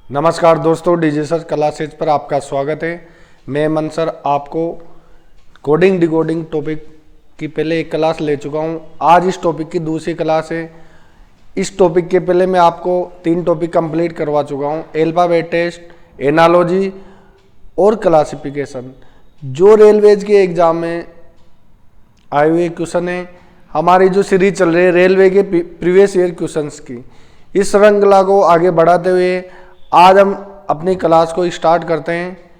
नमस्कार दोस्तों, DJ sir classes पर आपका स्वागत है। मैं मन सर आपको कोडिंग डिकोडिंग टॉपिक की पहले एक क्लास ले चुका हूं। आज इस टॉपिक की दूसरी क्लास है। इस टॉपिक के पहले मैं आपको 3 टॉपिक कंप्लीट करवा चुका हूं, अल्फाबेट टेस्ट, एनालॉजी और क्लासिफिकेशन, जो रेलवेज के एग्जाम में आए हुए क्वेश्चन है। हमारी जो सीरीज चल रही है रेलवे के प्रीवियस ईयर क्वेश्चंस की, इस श्रृंखला को आगे बढ़ाते हुए आज हम अपनी क्लास को स्टार्ट करते हैं।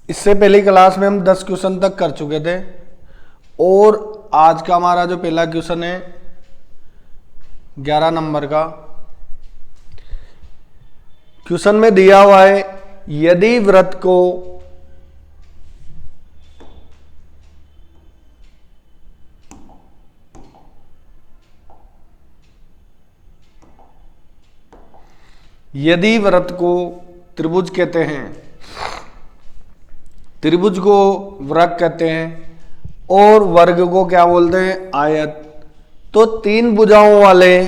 इससे पहली क्लास में हम 10 क्वेश्चन तक कर चुके थे और आज का हमारा जो पहला क्वेश्चन है 11 नंबर का क्वेश्चन में दिया हुआ है, यदि वृत्त को त्रिभुज कहते हैं, त्रिभुज को वृत्त कहते हैं और वर्ग को क्या बोलते हैं, आयत। तो 3 भुजाओं वाले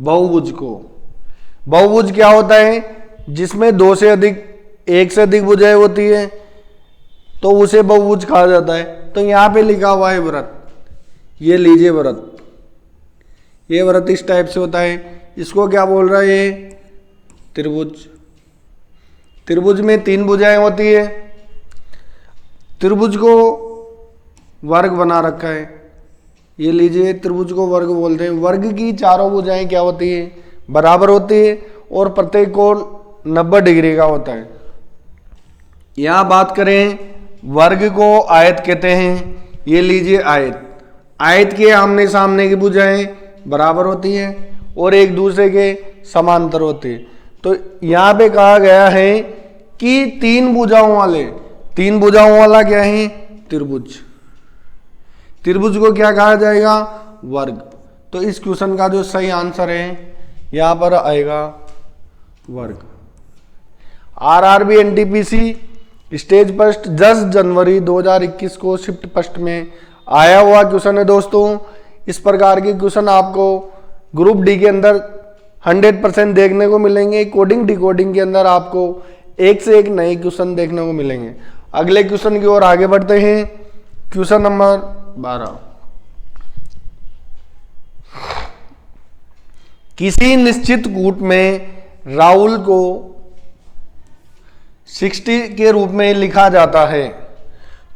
बहुभुज को, बहुभुज क्या होता है, जिसमें 2 से अधिक, 1 से अधिक भुजाएं होती है तो उसे बहुभुज कहा जाता है। तो यहां पे लिखा हुआ है वृत्त, ये लीजिए वृत्त, ये वृत्त इस टाइप से होता है। इसको क्या बोल रहा है, ये त्रिभुज। त्रिभुज में 3 भुजाएं होती है, त्रिभुज को वर्ग बना रखा है। ये लीजिए, त्रिभुज को वर्ग बोलते हैं। वर्ग की चारों भुजाएं क्या होती है, बराबर होती है और प्रत्येक कोण 90 डिग्री का होता है। यहां बात करें, वर्ग को आयत कहते हैं। ये लीजिए आयत, आयत के आमने सामने की भुजाएं बराबर होती है और एक दूसरे के समांतर होते हैं। तो यहां पे कहा गया है कि 3 भुजाओं वाले, 3 भुजाओं वाला क्या है, त्रिभुज। त्रिभुज को क्या कहा जाएगा, वर्ग। तो इस क्वेश्चन का जो सही आंसर है यहां पर आएगा वर्ग। आरआरबी एनटीपीसी स्टेज फर्स्ट 10 जनवरी 2021 को शिफ्ट फर्स्ट में आया हुआ क्वेश्चन है दोस्तों। इस प्रकार के क्वेश्चन आपको ग्रुप डी के अंदर 100% देखने को मिलेंगे। कोडिंग डिकोडिंग के अंदर आपको एक से एक नए क्वेश्चन देखने को मिलेंगे। अगले क्वेश्चन की ओर आगे बढ़ते हैं। क्वेश्चन नंबर 12, किसी निश्चित कूट में राहुल को 60 के रूप में लिखा जाता है,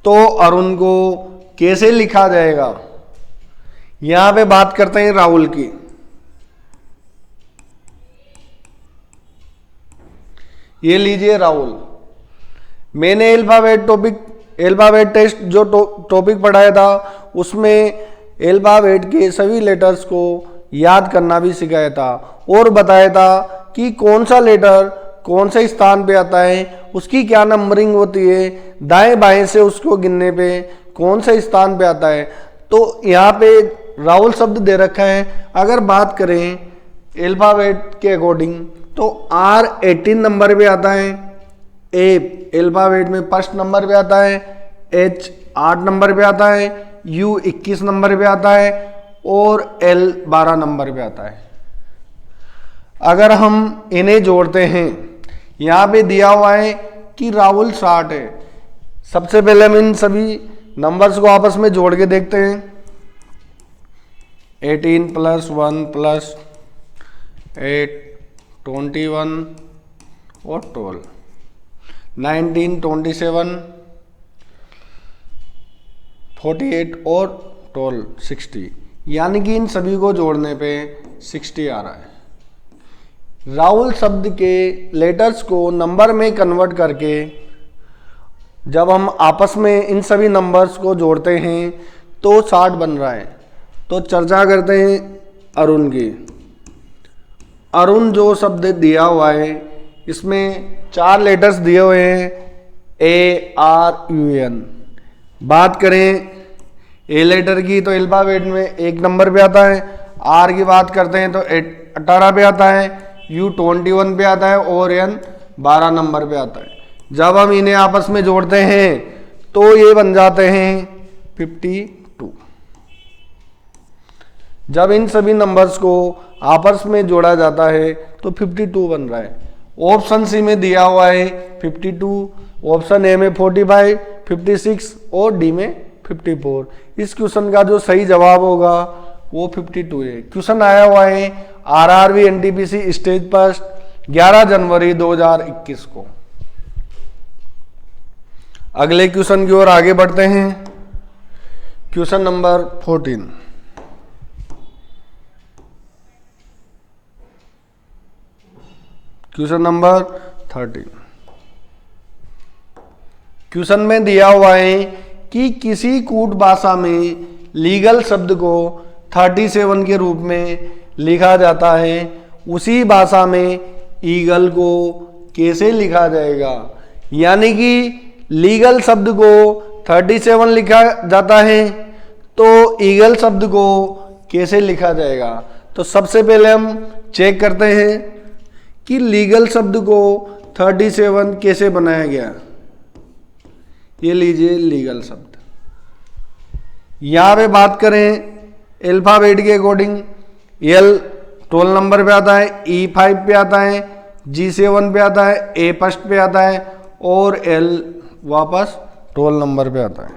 तो अरुण को कैसे लिखा जाएगा। यहां पे बात करते हैं राहुल की। ये लीजिए राहुल, मैंने अल्फाबेट टेस्ट जो टॉपिक पढ़ाया था उसमें अल्फाबेट के सभी लेटर्स को याद करना भी सिखाया था और बताया था कि कौन सा लेटर कौन से स्थान पे आता है, उसकी क्या नंबरिंग होती है, दाएं बाएं से उसको गिनने पे कौन से स्थान पे आता है। तो यहाँ पे राहुल शब्द दे रखा है। अगर बात करें अल्फाबेट के अकॉर्डिंग तो R 18 नंबर पे आता है, ए अल्फाबेट में फर्स्ट नंबर पे आता है, H 8 नंबर पे आता है, U 21 नंबर पे आता है और L 12 नंबर पे आता है। अगर हम इन्हें जोड़ते हैं, यहाँ पे दिया हुआ है कि राहुल 60 है। सबसे पहले हम इन सभी नंबर्स को आपस में जोड़ के देखते हैं। 18 + 1 + 8 21 और 12, 19 27 48 और 12 60, यानी कि इन सभी को जोड़ने पे 60 आ रहा है। राहुल शब्द के लेटर्स को नंबर में कन्वर्ट करके जब हम आपस में इन सभी नंबर्स को जोड़ते हैं तो 60 बन रहा है। तो चर्चा करते हैं अरुण की। अरुण जो शब्द दिया हुआ है इसमें 4 लेटर्स दिए हुए हैं, ARUN। बात करें ए लेटर की तो अल्फाबेट में 1 नंबर पे आता है। आर की बात करते हैं तो 18 पे आता है, U 21 पे आता है और N 12 नंबर पे आता है। जब हम इन्हें आपस में जोड़ते हैं तो ये बन जाते हैं 52। जब इन सभी नंबर्स को आपस में जोड़ा जाता है तो 52 बन रहा है। ऑप्शन सी में दिया हुआ है 52, ऑप्शन ए में 45, 56 और डी में 54। इस क्वेश्चन का जो सही जवाब होगा वो 52 है। क्वेश्चन आया हुआ है आरआरबी एनटीपीसी स्टेज फर्स्ट 11 जनवरी 2021 को। अगले क्वेश्चन की ओर आगे बढ़ते हैं। Question number 14। Question number 13। Question में दिया हुआ है कि किसी कूट भाषा में लीगल शब्द को 37 के रूप में लिखा जाता है, उसी भाषा में ईगल को कैसे लिखा जाएगा। यानी कि लीगल शब्द को 37 लिखा जाता है तो ईगल शब्द को कैसे लिखा जाएगा। तो सबसे पहले हम चेक करते हैं कि लीगल शब्द को 37 कैसे बनाया गया। ये लीजिए लीगल शब्द। यहां पे बात करें अल्फाबेट के अकॉर्डिंग, एल टोल नंबर पे आता है, E5 पे आता है, G7 पे आता है, ए फर्स्ट पे आता है और एल वापस टोल नंबर पे आता है।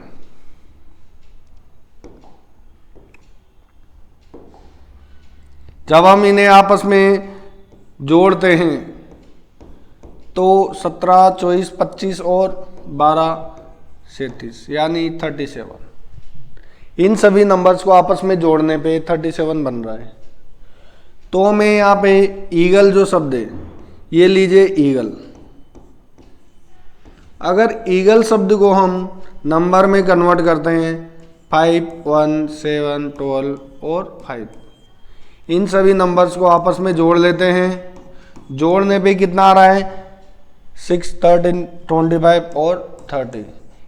जब हम इन्हें आपस में जोड़ते हैं तो 17, 24, 25 और 12, 37 यानी 37। इन सभी नंबर्स को आपस में जोड़ने पे 37 बन रहा है। तो हमें यहाँ पे ईगल जो शब्द है, ये लीजिए ईगल। अगर ईगल शब्द को हम नंबर में कन्वर्ट करते हैं 5, 1, 7, 12 और 5, इन सभी नंबर्स को आपस में जोड़ लेते हैं। जोड़ने पे कितना आ रहा है 6, 13, 25 और 30।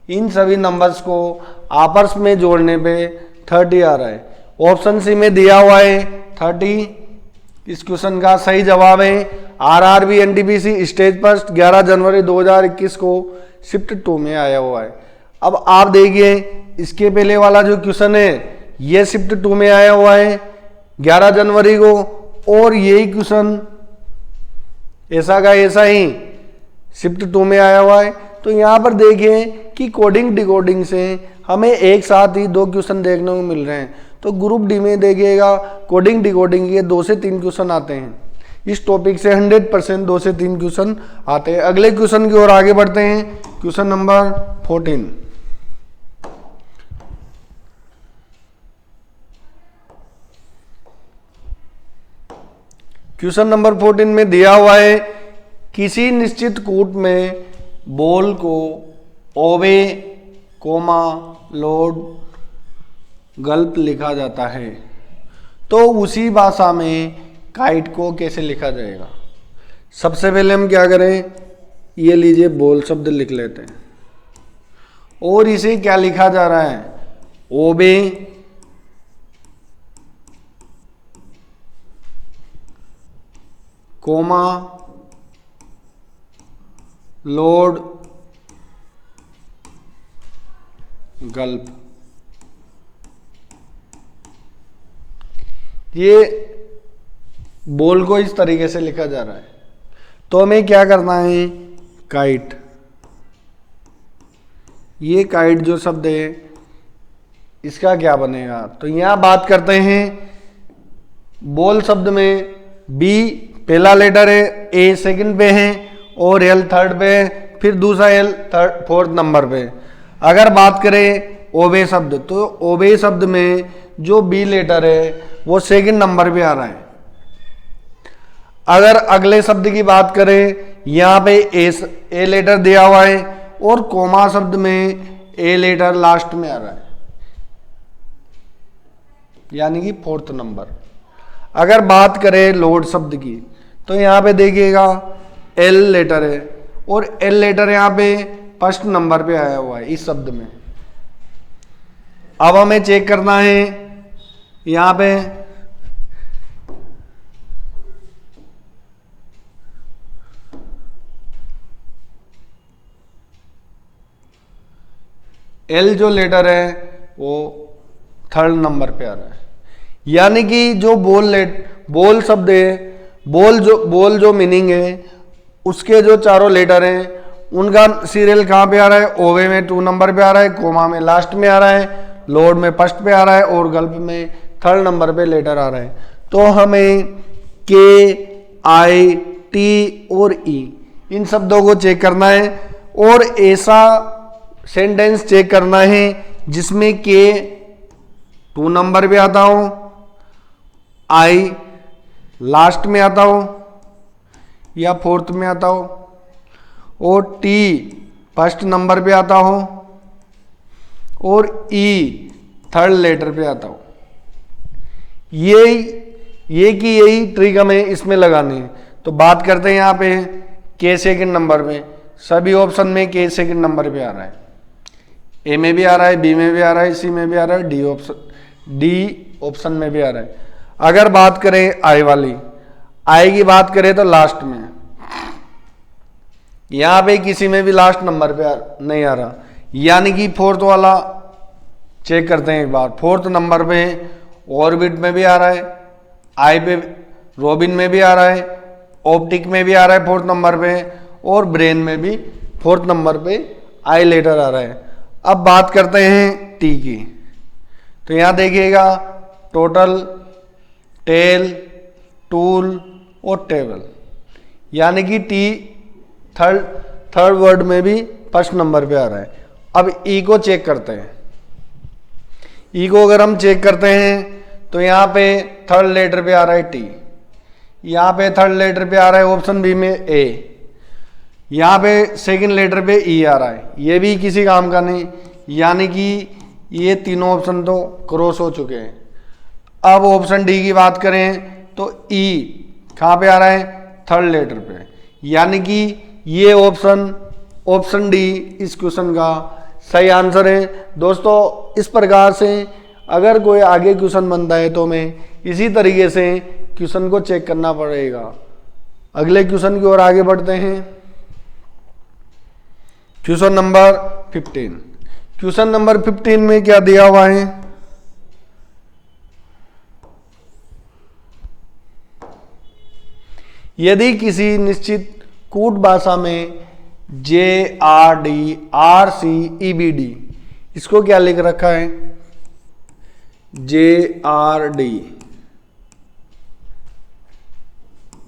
इन सभी नंबर्स को आपस में जोड़ने पे 30 आ रहा है। ऑप्शन सी में दिया हुआ है 30। इस क्वेश्चन का सही जवाब है आरआरबी एनटीपीसी स्टेज फर्स्ट 11 जनवरी 2021 को शिफ्ट 2 में आया हुआ है। अब आप देखिए इसके पहले वाला जो क्वेश्चन है ये शिफ्ट 2 में आया हुआ है 11 जनवरी को, और यही क्वेश्चन ऐसा का ऐसा ही शिफ्ट 2 में आया हुआ है। तो यहाँ पर देखिए कि कोडिंग डिकोडिंग से हमें एक साथ ही 2 क्वेश्चन देखने को मिल रहे हैं। तो ग्रुप डी में देखिएगा कोडिंग डिकोडिंग के 2 से 3 क्वेश्चन आते हैं। इस टॉपिक से 100% 2 से 3 क्वेश्चन आते हैं। अगले क्वेश्चन की ओर आगे बढ़ते हैं। Question number 14। क्वेश्चन नंबर 14 में दिया हुआ है किसी निश्चित कूट में बॉल को ओवे, कोमा, लोड, गल्प लिखा जाता है तो उसी भाषा में काइट को कैसे लिखा जाएगा। सबसे पहले हम क्या करें, ये लीजिए बॉल शब्द लिख लेते हैं और इसे क्या लिखा जा रहा है ओबे, कोमा, लोड, गल्प। ये बॉल को इस तरीके से लिखा जा रहा है। तो हमें क्या करना है काइट, ये काइट जो शब्द है इसका क्या बनेगा। तो यहां बात करते हैं बॉल शब्द में बी पहला लेटर है, ए सेकंड पे है और एल थर्ड पे है, फिर दूसरा एल फोर्थ नंबर पे। अगर बात करें ओबे शब्द तो ओबे शब्द में जो बी लेटर है वो सेकंड नंबर पे आ रहा है। अगर अगले शब्द की बात करें यहाँ पे ए लेटर दिया हुआ है और कोमा शब्द में ए लेटर लास्ट में आ रहा है यानी कि फोर्थ नंबर। अगर बात करें लोड शब्द की तो यहाँ पे देखिएगा एल लेटर है और एल लेटर यहाँ पे फर्स्ट नंबर पे आया हुआ है इस शब्द में। अब हमें चेक करना है यहाँ पे एल जो लेटर है वो थर्ड नंबर पे आ रहा है यानी कि जो बोल शब्द है, बोल जो मीनिंग है, उसके जो चारों लेटर हैं उनका सीरियल कहाँ पे आ रहा है? ओवे में 2 नंबर पे आ रहा है, कोमा में लास्ट में आ रहा है, लोड में फर्स्ट पे आ रहा है और गल्प में 3rd नंबर पे लेटर आ रहा है। तो हमें के, आई, टी और ई इन शब्दों को चेक करना है और ऐसा सेंटेंस चेक करना है जिसमें के 2 नंबर पे आता हो, आई लास्ट में आता हो या 4th में आता हो और टी 1st नंबर पे आता हो और ई 3rd लेटर पे आता हो। ये कि यही ट्रिक हमें इसमें लगानी है। तो बात करते हैं यहाँ पे के 2nd नंबर पे, सभी ऑप्शन में के 2nd नंबर पे आ रहा है, ए में भी आ रहा है, बी में भी आ रहा है, सी में भी आ रहा है, डी ऑप्शन में भी आ रहा है। अगर बात करें आई वाली, आई की बात करें तो लास्ट में, यहां पे किसी में भी लास्ट नंबर पे नहीं आ रहा, यानी कि 4th वाला चेक करते हैं एक बार। 4th नंबर पे ऑर्बिट में भी आ रहा है, आई पे रोबिन में भी आ रहा है, ऑप्टिक में भी आ रहा है 4th नंबर पे और ब्रेन में भी 4th नंबर पे आई लेटर आ रहा है। अब बात करते हैं टी की। तो यहां देखिएगा टोटल, टेल, टूल और टेबल, यानी कि टी थर्ड वर्ड में भी 1st नंबर पे आ रहा है। अब ई को चेक करते हैं। ई को अगर हम चेक करते हैं तो यहाँ पे 3rd लेटर पे आ रहा है टी, यहाँ पे 3rd लेटर पे आ रहा है ऑप्शन बी में ए, यहाँ पे 2nd लेटर पे ई आ रहा है, ये भी किसी काम का नहीं, यानी कि ये तीनों ऑप्शन तो क्रॉस हो चुके हैं। अब ऑप्शन डी की बात करें तो ई कहाँ पे आ रहा है? 3rd लेटर पे, यानी कि ये ऑप्शन डी इस क्वेश्चन का सही आंसर है। दोस्तों इस प्रकार से अगर कोई आगे क्वेश्चन बनता है तो हमें इसी तरीके से क्वेश्चन को चेक करना पड़ेगा। अगले क्वेश्चन की ओर आगे बढ़ते हैं। Question number 15। क्वेश्चन नंबर 15 में क्या दिया हुआ है? यदि किसी निश्चित कूट भाषा में JRD, इसको क्या लिख रखा है? JRD,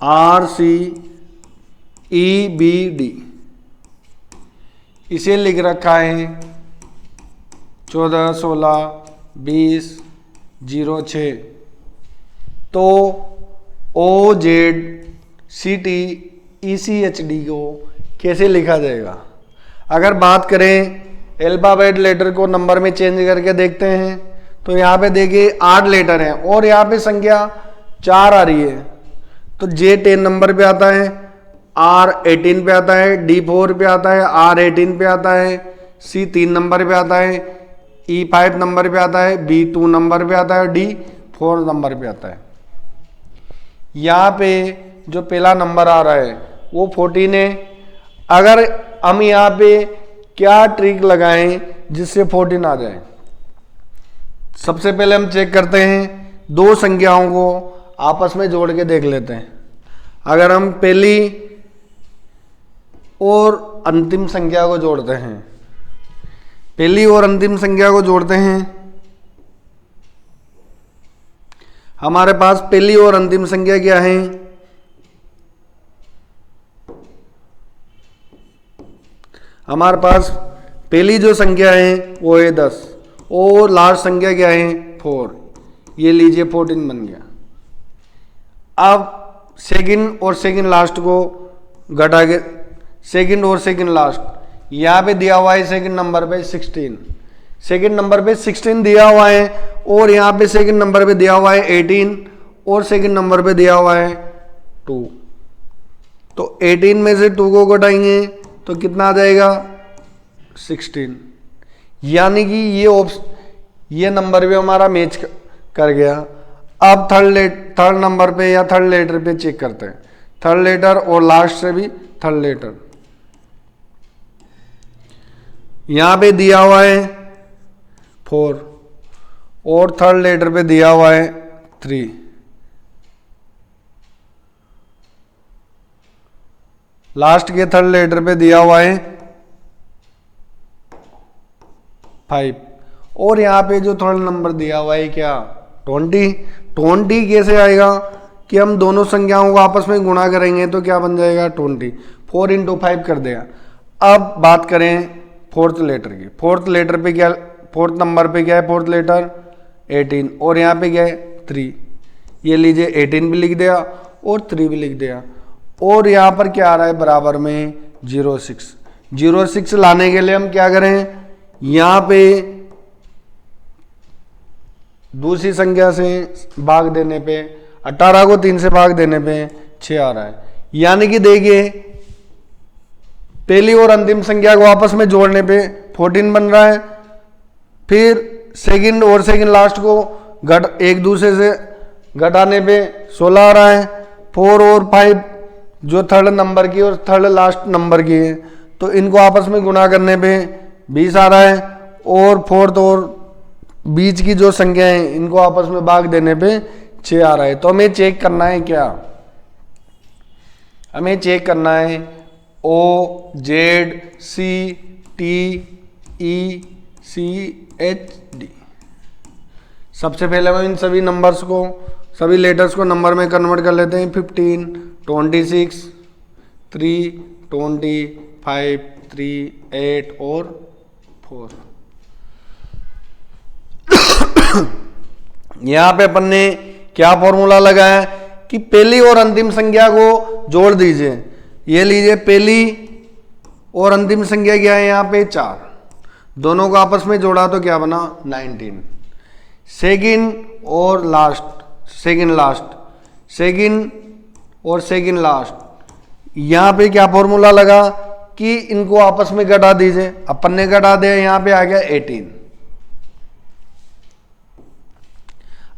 RCEBD, इसे लिख रखा है 14, 16, 20, 06। तो OZCTECHD को कैसे लिखा जाएगा? अगर बात करें अल्फाबेट लेटर को नंबर में चेंज करके देखते हैं तो यहाँ पे देखिए 8 लेटर हैं और यहाँ पे संख्या 4 आ रही है। तो J10 नंबर पे आता है, R18 पे आता है, D4 पे आता है, R18 पे आता है, C3 नंबर पे आता है, E5 नंबर पे आता है, B2 नंबर पे आता है, D4 नंबर पे आता है। यहाँ पे जो पहला नंबर आ रहा है वो 14 है। अगर हम यहाँ पे क्या ट्रिक लगाएं जिससे 14 आ जाए? सबसे पहले हम चेक करते हैं, दो संख्याओं को आपस में जोड़ के देख लेते हैं। अगर हम पहली और अंतिम संख्या को जोड़ते हैं, पहली और अंतिम संख्या को जोड़ते हैं, हमारे पास पहली और अंतिम संख्या क्या है? हमारे पास पहली जो संख्या है वो है 10 और लास्ट संख्या क्या है? 4। ये लीजिए 14 बन गया। अब सेकंड और सेकंड लास्ट को घटा के, सेकंड और सेकंड लास्ट यहाँ पे दिया हुआ है सेकंड नंबर पे 16, सेकंड नंबर पे 16 दिया हुआ है और यहाँ पे सेकंड नंबर पे दिया हुआ है 18 और सेकंड नंबर पे दिया हुआ है 2। तो 18 में से 2 को घटाएंगे तो कितना आ जाएगा? 16। यानी कि ये नंबर भी हमारा मैच कर गया। अब थर्ड नंबर पे या थर्ड लेटर पे चेक करते हैं, थर्ड लेटर और लास्ट से भी थर्ड लेटर। यहां पे दिया हुआ है 4 और थर्ड लेटर पे दिया हुआ है 3, लास्ट के थर्ड लेटर पे दिया हुआ है 5, और यहां पे जो थर्ड नंबर दिया हुआ है क्या 20। 20 कैसे आएगा कि हम दोनों संख्याओं को आपस में गुणा करेंगे तो क्या बन जाएगा 20, 4 इंटू 5 कर देगा। अब बात करें फोर्थ लेटर की, फोर्थ लेटर पे क्या, फोर्थ नंबर पे क्या है फोर्थ लेटर 18, और यहाँ पे क्या है 3, ये लीजिए 18 भी लिख दिया और 3 भी लिख दिया, और यहाँ पर क्या आ रहा है बराबर में 06। 06 लाने के लिए हम क्या करें, यहाँ पे दूसरी संख्या से भाग देने पे 18 को 3 से भाग देने पे 6 आ रहा है, यानी कि देखिए पहली और अंतिम संख्या को आपस में जोड़ने पे 14 बन रहा है, फिर सेकंड और सेकंड लास्ट को एक दूसरे से घटाने पे 16 आ रहा है, 4 और 5 जो थर्ड नंबर की और थर्ड लास्ट नंबर की है तो इनको आपस में गुणा करने पे 20 आ रहा है, और फोर्थ और बीच की जो संख्या है इनको आपस में भाग देने पे 6 आ रहा है। तो हमें चेक करना है क्या, हमें चेक करना है OZCTECHD। सबसे पहले हम इन सभी नंबर्स को, सभी लेटर्स को नंबर में कन्वर्ट कर लेते हैं। 15, 26, 3, 20, 5, 3, 8 और 4। यहां पे अपन ने क्या फॉर्मूला लगाया कि पहली और अंतिम संख्या को जोड़ दीजिए। ये लीजिए पहली और अंतिम संख्या क्या है यहाँ पे 4, दोनों को आपस में जोड़ा तो क्या बना 19। सेकंड और लास्ट, सेकंड लास्ट, सेकंड और सेकंड लास्ट, यहाँ पे क्या फॉर्मूला लगा कि इनको आपस में घटा दीजिए। अपन ने घटा दिया, यहाँ पे आ गया 18।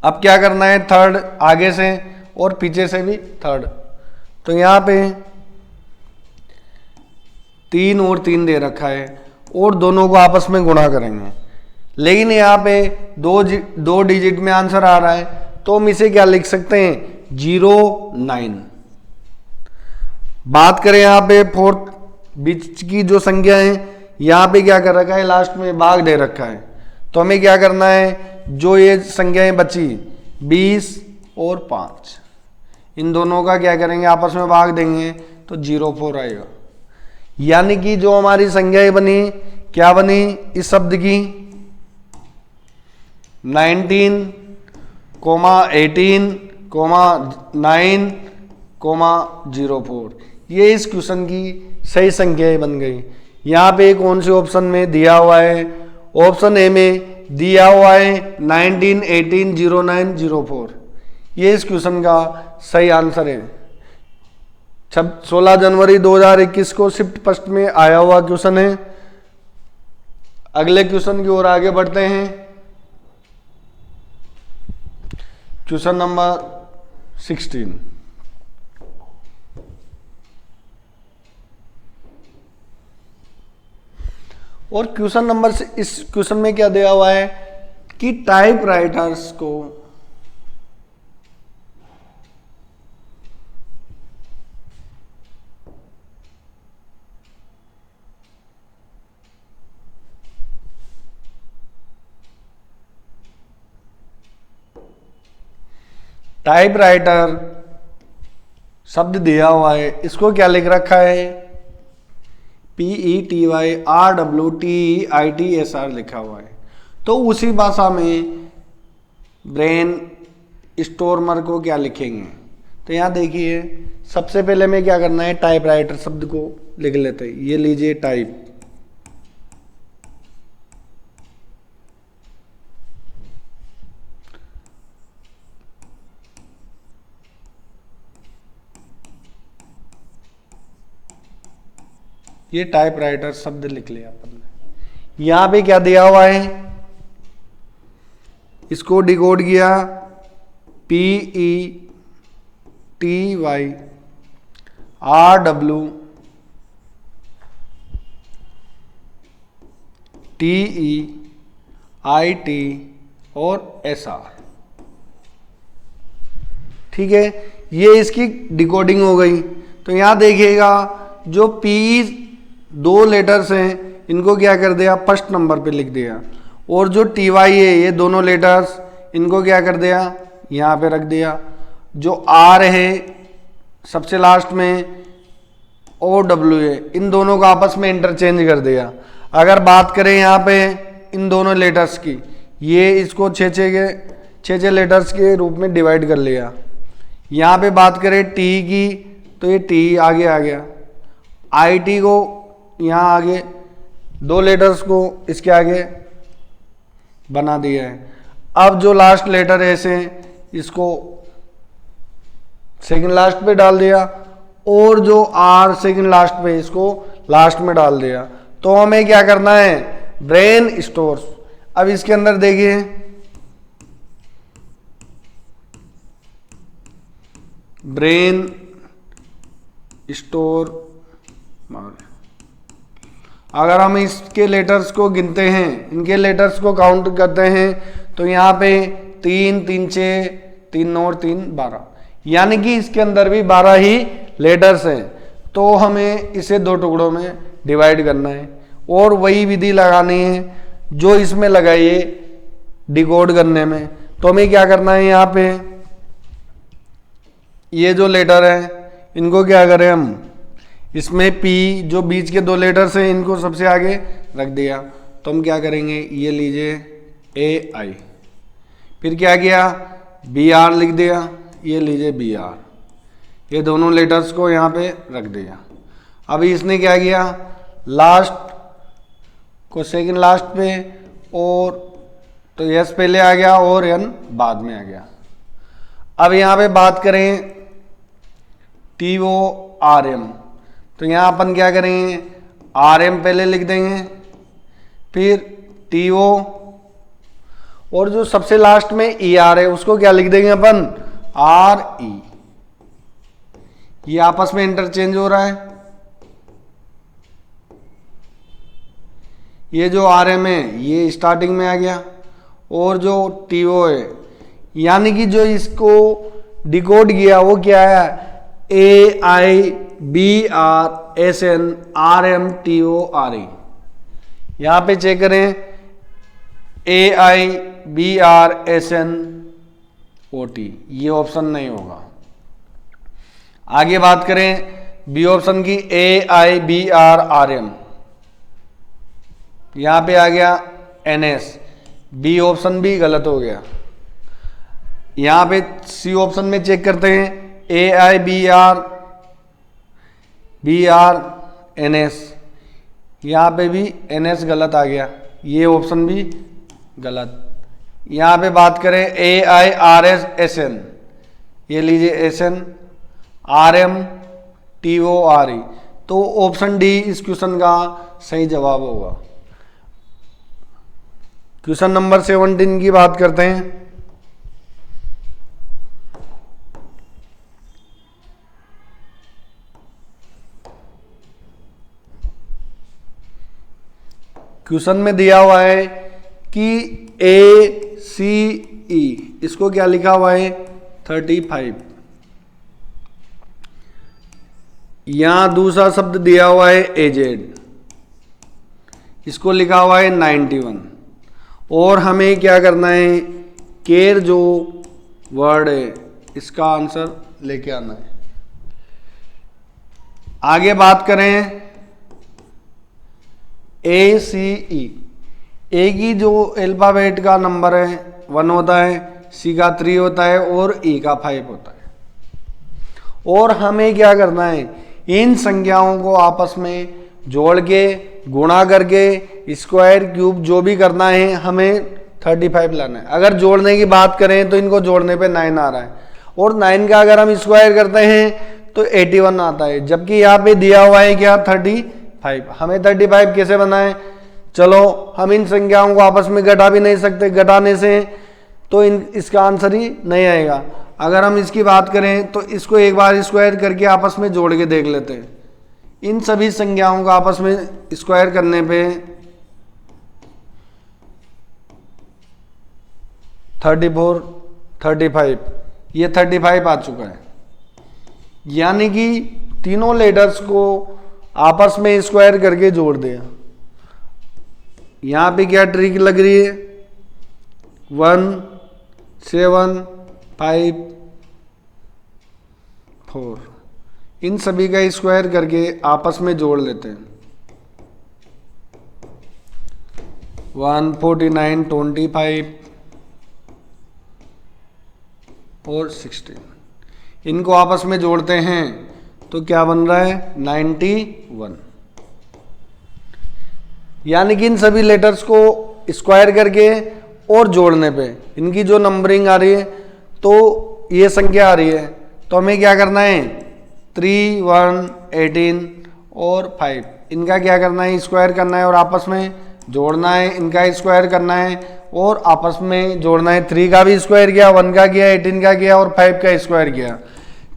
अब क्या करना है, थर्ड आगे से और पीछे से भी थर्ड, तो यहाँ पे 3 और 3 दे रखा है और दोनों को आपस में गुणा करेंगे, लेकिन यहाँ पे दो डिजिट में आंसर आ रहा है तो हम इसे क्या लिख सकते हैं 09। बात करें यहाँ पे फोर्थ बीच की जो संख्या है, यहाँ पे क्या कर रखा है लास्ट में भाग दे रखा है, तो हमें क्या करना है, जो ये संख्याएं बची 20 और 5, इन दोनों का क्या करेंगे आपस में भाग देंगे तो 04 आएगा। यानी कि जो हमारी संख्याएं बनी क्या बनी इस शब्द की 19, 18, 9, 04, ये इस क्वेश्चन की सही संख्याएं बन गई। यहाँ पे कौन से ऑप्शन में दिया हुआ है, ऑप्शन ए में दिया हुआ है 19, 18, 09, 04, ये इस क्वेश्चन का सही आंसर है। 16 जनवरी 2021 को शिफ्ट फर्स्ट में आया हुआ क्वेश्चन है। अगले क्वेश्चन की ओर आगे बढ़ते हैं। क्वेश्चन नंबर 16, और क्वेश्चन नंबर से इस क्वेश्चन में क्या दिया हुआ है कि टाइपराइटर्स को टाइपराइटर शब्द दिया हुआ है, इसको क्या लिख रखा है PETYRWTEITSR लिखा हुआ है। तो उसी भाषा में ब्रेन स्टोर्मर को क्या लिखेंगे, तो यहाँ देखिए सबसे पहले में क्या करना है, टाइपराइटर शब्द को लिख लेते हैं। ये लीजिए टाइप, ये टाइपराइटर शब्द लिख लिया अपन ने। यहां पे क्या दिया हुआ है, इसको डिकोड किया PETYRWTEIT और SR। ठीक है, ये इसकी डिकोडिंग हो गई। तो यहाँ देखिएगा जो पी 2 लेटर्स हैं इनको क्या कर दिया, फर्स्ट नंबर पे लिख दिया, और जो टी वाई है ये दोनों लेटर्स इनको क्या कर दिया, यहाँ पे रख दिया। जो आर है सबसे लास्ट में, ओ डब्ल्यू है, इन दोनों को आपस में इंटरचेंज कर दिया। अगर बात करें यहाँ पे इन दोनों लेटर्स की, ये इसको छः लेटर्स के रूप में डिवाइड कर लिया। यहाँ पे बात करें टी की, तो ये टी आगे आ गया, आई टी को यहाँ आगे 2 लेटर्स को इसके आगे बना दिया है। अब जो लास्ट लेटर है ऐसे इसको सेकंड लास्ट पे डाल दिया, और जो आर सेकंड लास्ट पे इसको लास्ट में डाल दिया। तो हमें क्या करना है, ब्रेन स्टोर्स। अब इसके अंदर देखिए ब्रेन स्टोर, अगर हम इसके लेटर्स को गिनते हैं, इनके लेटर्स को काउंट करते हैं, तो यहाँ पे 3 3 6 3 9 और 3 12, यानी कि इसके अंदर भी 12 ही लेटर्स हैं। तो हमें इसे 2 टुकड़ों में डिवाइड करना है, और वही विधि लगानी है जो इसमें लगाई है डिकोड करने में। तो हमें क्या करना है, यहाँ पे ये जो लेटर है इनको क्या करें हम, इसमें पी जो बीच के 2 लेटर्स हैं इनको सबसे आगे रख दिया। तो हम क्या करेंगे, ये लीजिए ए आई, फिर क्या किया, बी आर लिख दिया, ये लीजिए बी आर, ये दोनों लेटर्स को यहाँ पे रख दिया। अभी इसने क्या किया, लास्ट को सेकंड लास्ट पे, और तो यस पहले आ गया और एन बाद में आ गया। अब यहाँ पे बात करें टी ओ आर एम, तो यहाँ अपन क्या करेंगे, आर एम पहले लिख देंगे, फिर टी ओ, और जो सबसे लास्ट में ई आर है उसको क्या लिख देंगे अपन, आर ई। ये आपस में इंटरचेंज हो रहा है। ये जो आर एम है ये स्टार्टिंग में आ गया, और जो टी ओ है यानी कि जो इसको डिकोड किया वो क्या है, A I B R S N R M T O R E. यहां पे चेक करें, A I B R S N O T, ये ऑप्शन नहीं होगा। आगे बात करें बी ऑप्शन की, A I B R R M, यहां पे आ गया एन एस, बी ऑप्शन भी गलत हो गया। यहां पे सी ऑप्शन में चेक करते हैं, ए I B are N S, यहां पे भी एन एस गलत आ गया, ये ऑप्शन भी गलत। यहां पे बात करें A I R S S N, ये लीजिए S N, R M T O R E, तो ऑप्शन डी इस क्वेश्चन का सही जवाब होगा। क्वेश्चन नंबर 17 की बात करते हैं। क्वेश्चन में दिया हुआ है कि ए सी ई, इसको क्या लिखा हुआ है 35, यहां दूसरा शब्द दिया हुआ है एजेड, इसको लिखा हुआ है 91, और हमें क्या करना है, केयर जो वर्ड है इसका आंसर लेके आना है। आगे बात करें ए सी ई, ए की जो अल्फाबेट का नंबर है 1 होता है, सी का 3 होता है और ई का 5 होता है। और हमें क्या करना है, इन संख्याओं को आपस में जोड़ के गुणा करके स्क्वायर क्यूब जो भी करना है हमें 35 लाना है। अगर जोड़ने की बात करें तो इनको जोड़ने पे 9 आ रहा है, और 9 का अगर हम स्क्वायर करते हैं तो 81 आता है, जबकि यहाँ पे दिया हुआ है क्या 35। हमें 35 कैसे बनाएं, चलो हम इन संख्याओं को आपस में घटा भी नहीं सकते, घटाने से तो इसका आंसर ही नहीं आएगा। अगर हम इसकी बात करें तो इसको एक बार स्क्वायर करके आपस में जोड़ के देख लेते हैं। इन सभी संख्याओं को आपस में स्क्वायर करने पे 34, 35, ये 35 आ चुका है। यानी कि तीनों लेटर्स को आपस में स्क्वायर करके जोड़ दिया। यहां पे क्या ट्रिक लग रही है, 1 7 5 4, इन सभी का स्क्वायर करके आपस में जोड़ लेते हैं। 149 25 और 16, इनको आपस में जोड़ते हैं तो क्या बन रहा है 91। यानी कि इन सभी लेटर्स को स्क्वायर करके और जोड़ने पे इनकी जो नंबरिंग आ रही है तो ये संख्या आ रही है। तो हमें क्या करना है, 3 1 18 और 5, इनका क्या करना है, स्क्वायर करना है और आपस में जोड़ना है। इनका स्क्वायर करना है और आपस में जोड़ना है। 3 का भी स्क्वायर किया, 1 का किया, 18 का किया और 5 का स्क्वायर किया।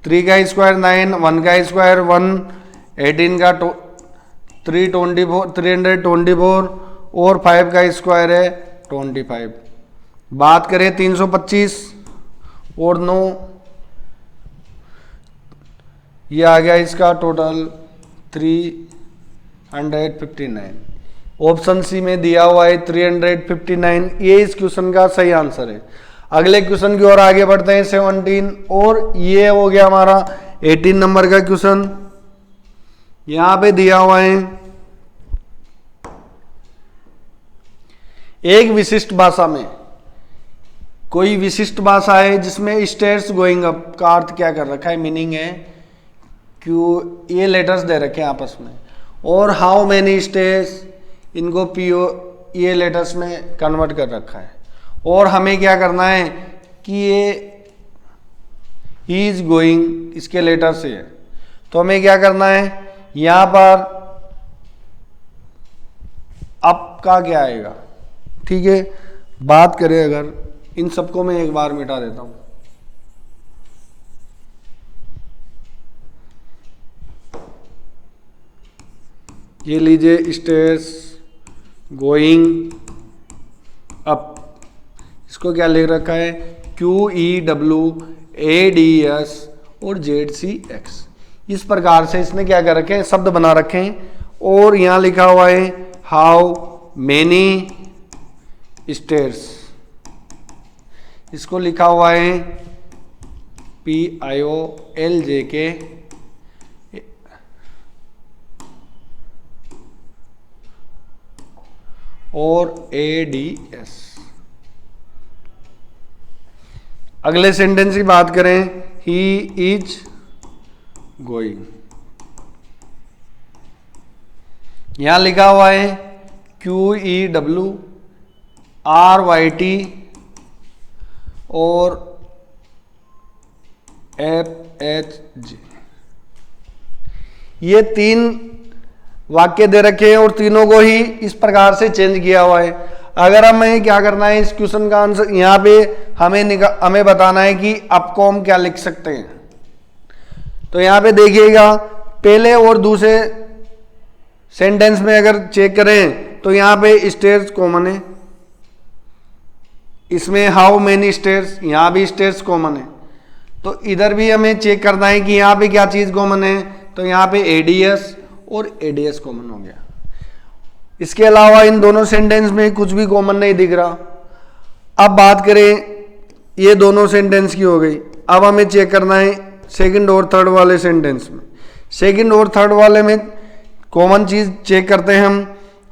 3 का स्क्वायर 9, 1 का स्क्वायर 1, 18 का 324 और 5 का स्क्वायर है 25। बात करें 325 और 9, ये आ गया इसका टोटल 359। ऑप्शन सी में दिया हुआ है 359, ये इस क्वेश्चन का सही आंसर है। अगले क्वेश्चन की ओर आगे बढ़ते हैं 17, और ये हो गया हमारा 18 नंबर का क्वेश्चन। यहां पे दिया हुआ है एक विशिष्ट भाषा में, कोई विशिष्ट भाषा है जिसमें स्टेयर्स गोइंग अप का अर्थ क्या कर रखा है, मीनिंग है क्यू, ये लेटर्स दे रखे हैं आपस में, और हाउ मेनी स्टेयर्स, इनको पीओ ये लेटर्स में कन्वर्ट कर रखा है। और हमें क्या करना है कि ये ही इज गोइंग इसके लेटर से है, तो हमें क्या करना है, यहां पर अप का क्या आएगा, ठीक है। बात करें अगर इन सबको मैं एक बार मिटा देता हूं, ये लीजिए स्टेयर्स गोइंग अप, इसको क्या लिख रखा है QEWADS और ZCX, इस प्रकार से इसने क्या कर रखे हैं, शब्द बना रखे हैं। और यहां लिखा हुआ है हाउ मेनी स्टेयर्स, इसको लिखा हुआ है PIOLJK और ADS। अगले सेंटेंस की बात करें, ही इज गोइंग, यहां लिखा हुआ है QEWRYT और FHG, ये 3 वाक्य दे रखे हैं और तीनों को ही इस प्रकार से चेंज किया हुआ है। अगर हमें क्या करना है, इस क्वेश्चन का आंसर यहां पे हमें बताना है कि आपको हम क्या लिख सकते हैं। तो यहां पे देखिएगा, पहले और दूसरे सेंटेंस में अगर चेक करें तो यहां पे स्टेयर्स कॉमन है, इसमें हाउ मेनी स्टेयर्स, यहां भी स्टेयर्स कॉमन है। तो इधर भी हमें चेक करना है कि यहां पे क्या चीज कॉमन है, तो यहां पे ADS और ADS कॉमन हो गया। इसके अलावा इन दोनों सेंटेंस में कुछ भी कॉमन नहीं दिख रहा। अब बात करें, ये दोनों सेंटेंस की हो गई। अब हमें चेक करना है सेकंड और थर्ड वाले सेंटेंस में। सेकंड और थर्ड वाले में कॉमन चीज चेक करते हैं हम,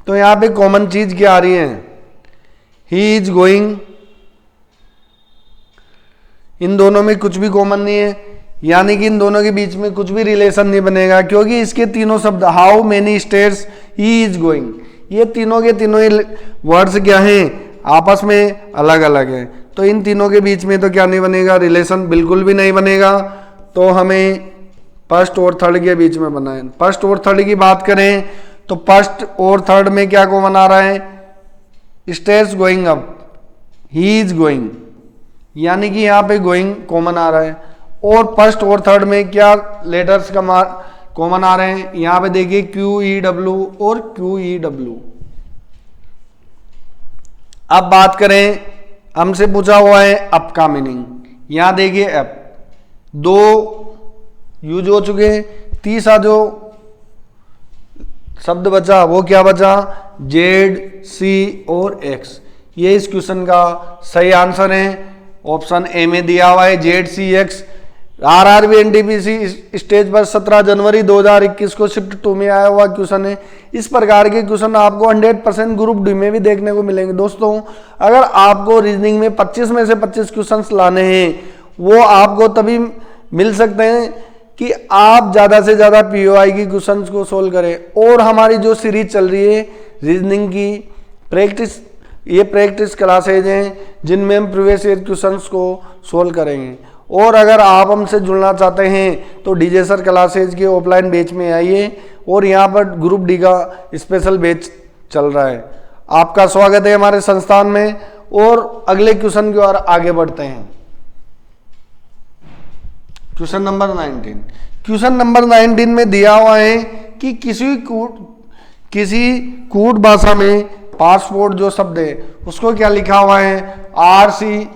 तो यहां पे कॉमन चीज क्या आ रही है, ही इज गोइंग, इन दोनों में कुछ भी कॉमन नहीं है, यानी कि इन दोनों के बीच में कुछ भी रिलेशन नहीं बनेगा, क्योंकि इसके तीनों शब्द how many stairs, he is going, ये तीनों के तीनों ही वर्ड्स क्या हैं, आपस में अलग अलग है। तो इन तीनों के बीच में तो क्या नहीं बनेगा, रिलेशन बिल्कुल भी नहीं बनेगा। तो हमें फर्स्ट और थर्ड के बीच में बना है। फर्स्ट और थर्ड की बात करें तो फर्स्ट और थर्ड में क्या कॉमन आ रहा है, stairs going up, he is going, यानी कि यहाँ पे गोइंग कॉमन आ रहा है। और फर्स्ट और थर्ड में क्या लेटर्स का कॉमन आ रहे हैं, यहां पे देखिए QEW और QEW। अब बात करें, हमसे पूछा हुआ है अप का मीनिंग, यहां देखिए एफ, 2 यूज हो चुके हैं। तीसरा जो शब्द बचा वो क्या बचा, जेड, सी और एक्स। ये इस क्वेश्चन का सही आंसर है। ऑप्शन ए में दिया हुआ है जेड, सी, एक्स। आरआरबी एनटीपीसी स्टेज पर 17 जनवरी 2021 को शिफ्ट 2 में आया हुआ क्वेश्चन है। इस प्रकार के क्वेश्चन आपको 100% ग्रुप डी में भी देखने को मिलेंगे। दोस्तों अगर आपको रीजनिंग में 25 में से 25 क्वेश्चन लाने हैं, वो आपको तभी मिल सकते हैं कि आप ज्यादा से ज्यादा पीओआई की क्वेश्चन को सोल्व करें। और हमारी जो सीरीज चल रही है रीजनिंग की प्रैक्टिस, ये प्रैक्टिस क्लासेज हैं जिनमें हम प्रीवियस ईयर क्वेश्चंस को सोल्व करेंगे। और अगर आप हमसे जुड़ना चाहते हैं तो डीजे सर क्लासेज के ऑफलाइन बैच में आइए, और यहाँ पर ग्रुप डी का स्पेशल बैच चल रहा है। आपका स्वागत है हमारे संस्थान में। और अगले क्वेश्चन की ओर आगे बढ़ते हैं। Question number 19। क्वेश्चन नंबर 19 में दिया हुआ है कि किसी कूट भाषा में पासपोर्ट जो शब्द है उसको क्या लिखा हुआ है, आरसी,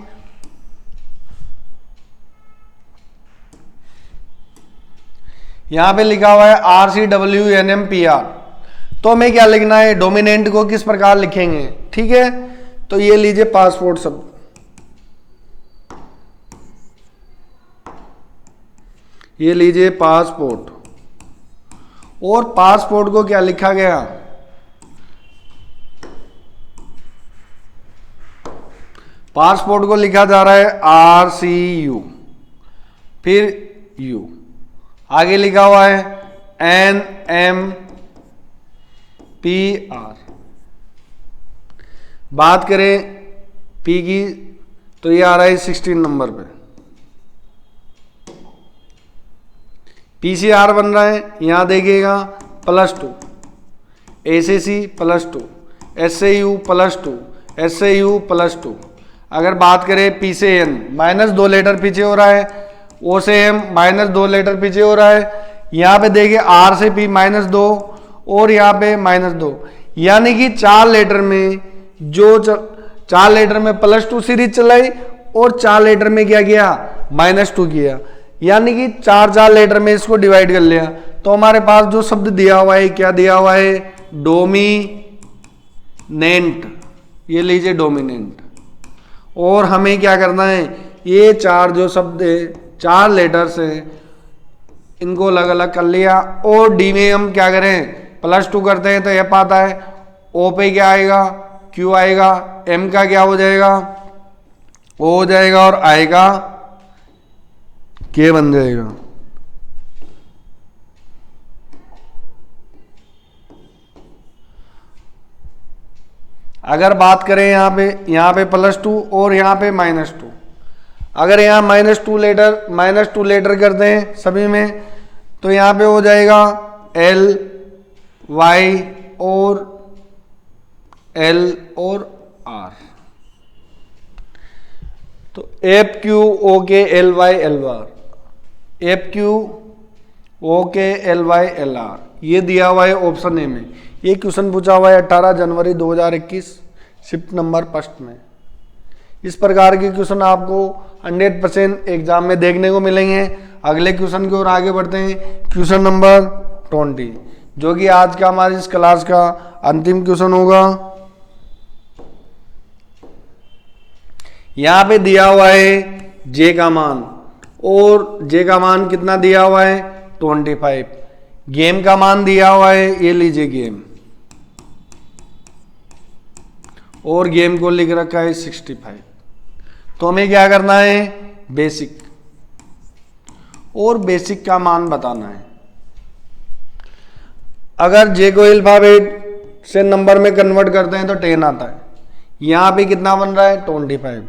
यहां पे लिखा हुआ है RCWNMPR। तो हमें क्या लिखना है, डोमिनेंट को किस प्रकार लिखेंगे, ठीक है। तो ये लीजिए पासपोर्ट शब्द, ये लीजिए पासपोर्ट। और पासपोर्ट को क्या लिखा गया, पासपोर्ट को लिखा जा रहा है RCU, फिर U, आगे लिखा हुआ है NMPR। बात करें P की तो ये आ रहा है 16 नंबर पे, PCR बन रहा है। यहां देखिएगा +2, SAC +2, SAU +2, SAU +2। अगर बात करें P से N, -2 लेटर पीछे हो रहा है, O से M -2 लेटर पीछे हो रहा है। यहाँ पे देखिए R से P -2 और यहाँ पे -2, यानी कि 4 लेटर में जो 4 लेटर में +2 सीरीज चलाई और 4 लेटर में क्या किया, -2 किया, यानी कि 4 लेटर में इसको डिवाइड कर लिया। तो हमारे पास जो शब्द दिया हुआ है, क्या दिया हुआ है, डोमिनेंट। ये लीजिए डोमिनेंट। और हमें क्या करना है, ये 4 जो शब्द है, 4 लेटर्स हैं, इनको अलग अलग कर लिया। और डी में हम क्या करें, +2 करते हैं तो एफ आता है, ओ पे क्या आएगा, क्यू आएगा, एम का क्या हो जाएगा, ओ हो जाएगा, और आएगा के बन जाएगा। अगर बात करें यहाँ पे +2 और यहाँ पे -2, अगर यहाँ -2 लेटर करते हैं सभी में, तो यहाँ पे हो जाएगा L, Y और L और R। तो FQ OK LY LR, FQ OK LY LR, ये दिया हुआ है ऑप्शन ए में। ये क्वेश्चन पूछा हुआ है 18 जनवरी 2021 शिफ्ट नंबर 1 में। इस प्रकार के क्वेश्चन आपको 100% एग्जाम में देखने को मिलेंगे। अगले क्वेश्चन की ओर आगे बढ़ते हैं। क्वेश्चन नंबर 20, जो कि आज का हमारी इस क्लास का अंतिम क्वेश्चन होगा। यहाँ पे दिया हुआ है जे का मान, और जे का मान कितना दिया हुआ है, 25। गेम का मान दिया हुआ है, ये लीजिए गेम, और गेम को लिख रखा है 65। तो हमें क्या करना है, बेसिक, और बेसिक का मान बताना है। अगर जे को अल्फाबेट से नंबर में कन्वर्ट करते हैं तो 10 आता है। यहां पे कितना बन रहा है, 25।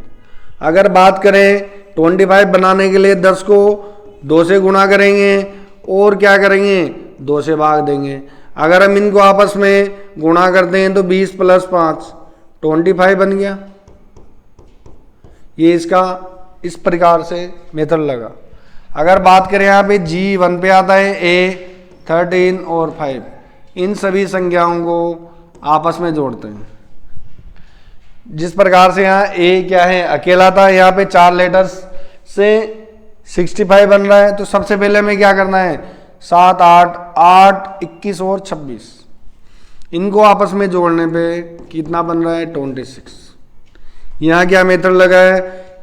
अगर बात करें 25 बनाने के लिए 10 को 2 से गुणा करेंगे और क्या करेंगे, 2 से भाग देंगे। अगर हम इनको आपस में गुणा करते हैं तो 20 + 5 25 बन गया। ये इसका इस प्रकार से मेथड लगा। अगर बात करें यहाँ पे G1 पे आता है A, 13 और 5, इन सभी संख्याओं को आपस में जोड़ते हैं। जिस प्रकार से यहाँ A क्या है, अकेला था, यहाँ पे 4 लेटर्स से 65 बन रहा है। तो सबसे पहले हमें क्या करना है, 7 8 8 21 और 26 इनको आपस में जोड़ने पे कितना बन रहा है 26। यहाँ क्या मेथड लगा है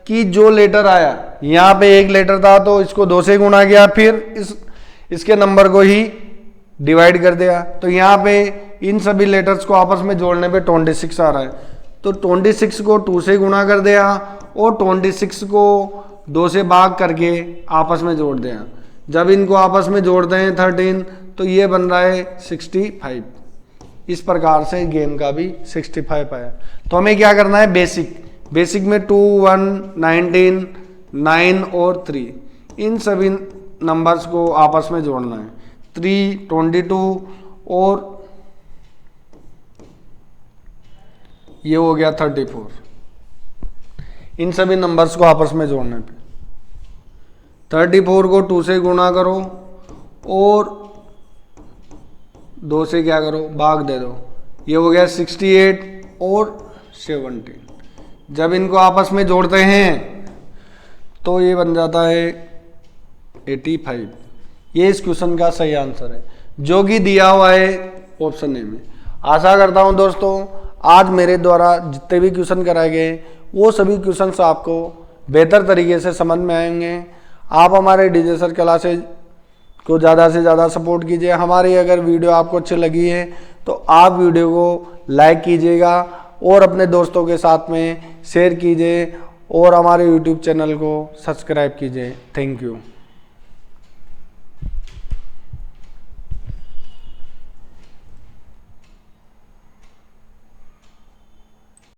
कि जो लेटर आया, यहाँ पे एक लेटर था तो इसको 2 से गुणा किया, फिर इसके नंबर को ही डिवाइड कर दिया। तो यहाँ पे इन सभी लेटर्स को आपस में जोड़ने पे 26 आ रहा है। तो 26 को 2 से गुणा कर दिया और 26 को 2 से भाग करके आपस में जोड़ दिया। जब इनको आपस में जोड़ते हैं 13 तो ये बन रहा है 65। इस प्रकार से गेम का भी 65 आया। तो हमें क्या करना है, बेसिक में 2 1 19 9 और 3 इन सभी नंबर्स को आपस में जोड़ना है। 3 22 और ये हो गया 34। इन सभी नंबर्स को आपस में जोड़ने पे 34 को 2 से गुणा करो और 2 से क्या करो, भाग दे दो। ये हो गया 68 और 17। जब इनको आपस में जोड़ते हैं तो ये बन जाता है 85। ये इस क्वेश्चन का सही आंसर है जो कि दिया हुआ है ऑप्शन ए में। आशा करता हूं दोस्तों आज मेरे द्वारा जितने भी क्वेश्चन कराए गए वो सभी क्वेश्चंस आपको बेहतर तरीके से समझ में आएंगे। आप हमारे डीजे सर क्लासेज को ज़्यादा से ज़्यादा सपोर्ट कीजिए। हमारी अगर वीडियो आपको अच्छी लगी है तो आप वीडियो को लाइक कीजिएगा और अपने दोस्तों के साथ में शेयर कीजिए और हमारे यूट्यूब चैनल को सब्सक्राइब कीजिए। Thank you.